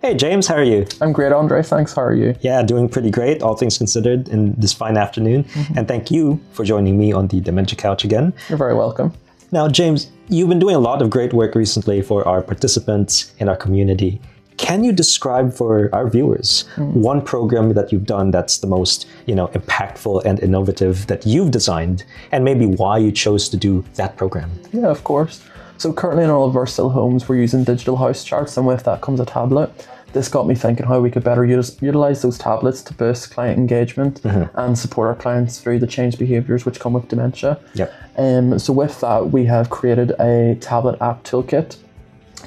Hey James, how are you? I'm great, Andre. Thanks. How are you? Yeah, doing pretty great, all things considered, in this fine afternoon. And thank you for joining me on the Dementia Couch again. You're very welcome. Now, James, you've been doing a lot of great work recently for our participants in our community. Can you describe for our viewers one program that you've done that's the most, impactful and innovative that you've designed, and maybe why you chose to do that program? Yeah, of course. So currently in all of our still homes, we're using digital house charts, and with that comes a tablet. This got me thinking how we could better utilize those tablets to boost client engagement and support our clients through the changed behaviours which come with dementia. Yep. So with that, we have created a tablet app toolkit.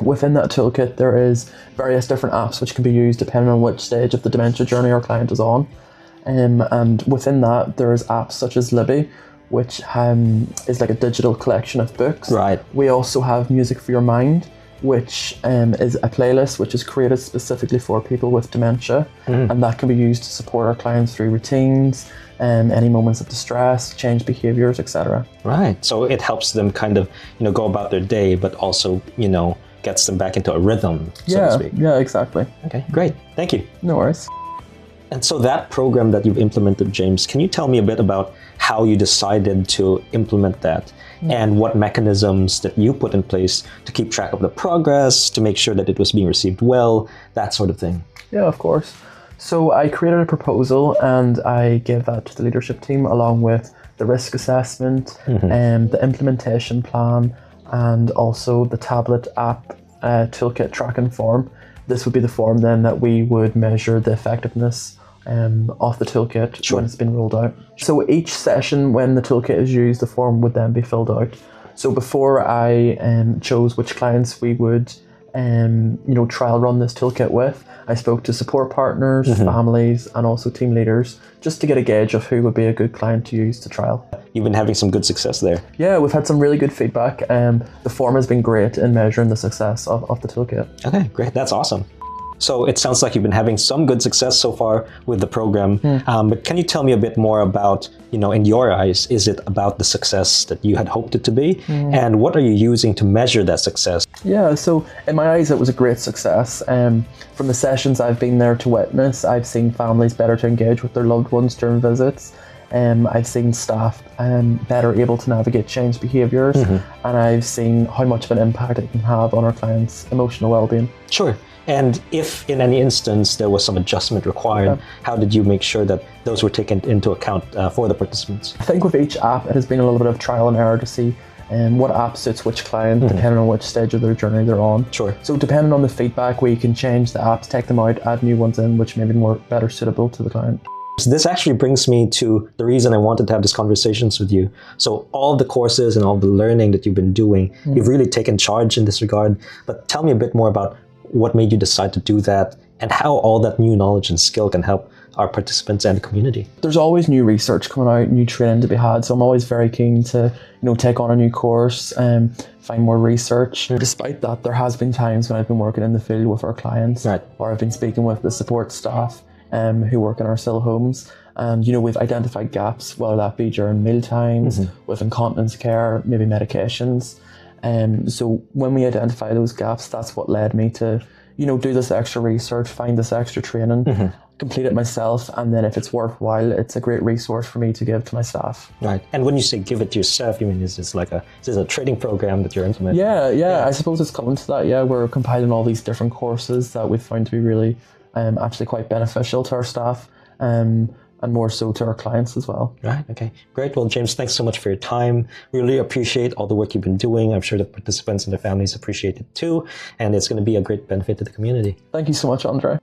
Within that toolkit, there is various different apps which can be used depending on which stage of the dementia journey our client is on. And within that, there's apps such as Libby, which is like a digital collection of books. Right. We also have Music for Your Mind, which is a playlist which is created specifically for people with dementia, and that can be used to support our clients through routines, any moments of distress, change behaviours, etc. Right. So it helps them kind of, go about their day, but also, gets them back into a rhythm, so to speak. Yeah, exactly. Okay, great. Thank you. No worries. And so that program that you've implemented, James, can you tell me a bit about how you decided to implement that and what mechanisms that you put in place to keep track of the progress, to make sure that it was being received well, that sort of thing? Yeah, of course. So I created a proposal and I gave that to the leadership team along with the risk assessment and the implementation plan and also the tablet app toolkit tracking form. This would be the form then that we would measure the effectiveness of the toolkit when it's been rolled out. So each session when the toolkit is used, the form would then be filled out. So before I chose which clients we would trial run this toolkit with, I spoke to support partners, families, and also team leaders just to get a gauge of who would be a good client to use to trial. You've been having some good success there. Yeah, we've had some really good feedback. The form has been great in measuring the success of the toolkit. Okay, great. That's awesome. So it sounds like you've been having some good success so far with the program. But can you tell me a bit more about, in your eyes, is it about the success that you had hoped it to be? And what are you using to measure that success? Yeah, so in my eyes, it was a great success. From the sessions I've been there to witness, I've seen families better to engage with their loved ones during visits. I've seen staff better able to navigate changed behaviours, and I've seen how much of an impact it can have on our clients' emotional well-being. Sure. And if in any instance there was some adjustment required, how did you make sure that those were taken into account for the participants? I think with each app, it has been a little bit of trial and error to see what app suits which client, depending on which stage of their journey they're on. Sure. So depending on the feedback, we can change the apps, take them out, add new ones in, which may be better suitable to the client. So this actually brings me to the reason I wanted to have these conversations with you. So all the courses and all the learning that you've been doing, you've really taken charge in this regard. But tell me a bit more about what made you decide to do that and how all that new knowledge and skill can help our participants and the community. There's always new research coming out, new training to be had. So I'm always very keen to, take on a new course and find more research. Despite that, there has been times when I've been working in the field with our clients, or I've been speaking with the support staff who work in our still homes. And, we've identified gaps, whether that be during meal times, with incontinence care, maybe medications. So when we identify those gaps, that's what led me to, do this extra research, find this extra training, complete it myself, and then if it's worthwhile, it's a great resource for me to give to my staff. Right. And when you say give it to yourself, you mean is this a training program that you're implementing? Yeah. I suppose it's coming to that. Yeah, we're compiling all these different courses that we've found to be really actually quite beneficial to our staff. And more so to our clients as well. Right, okay. Great. Well, James, thanks so much for your time. Really appreciate all the work you've been doing. I'm sure the participants and their families appreciate it too. And it's going to be a great benefit to the community. Thank you so much, Andre.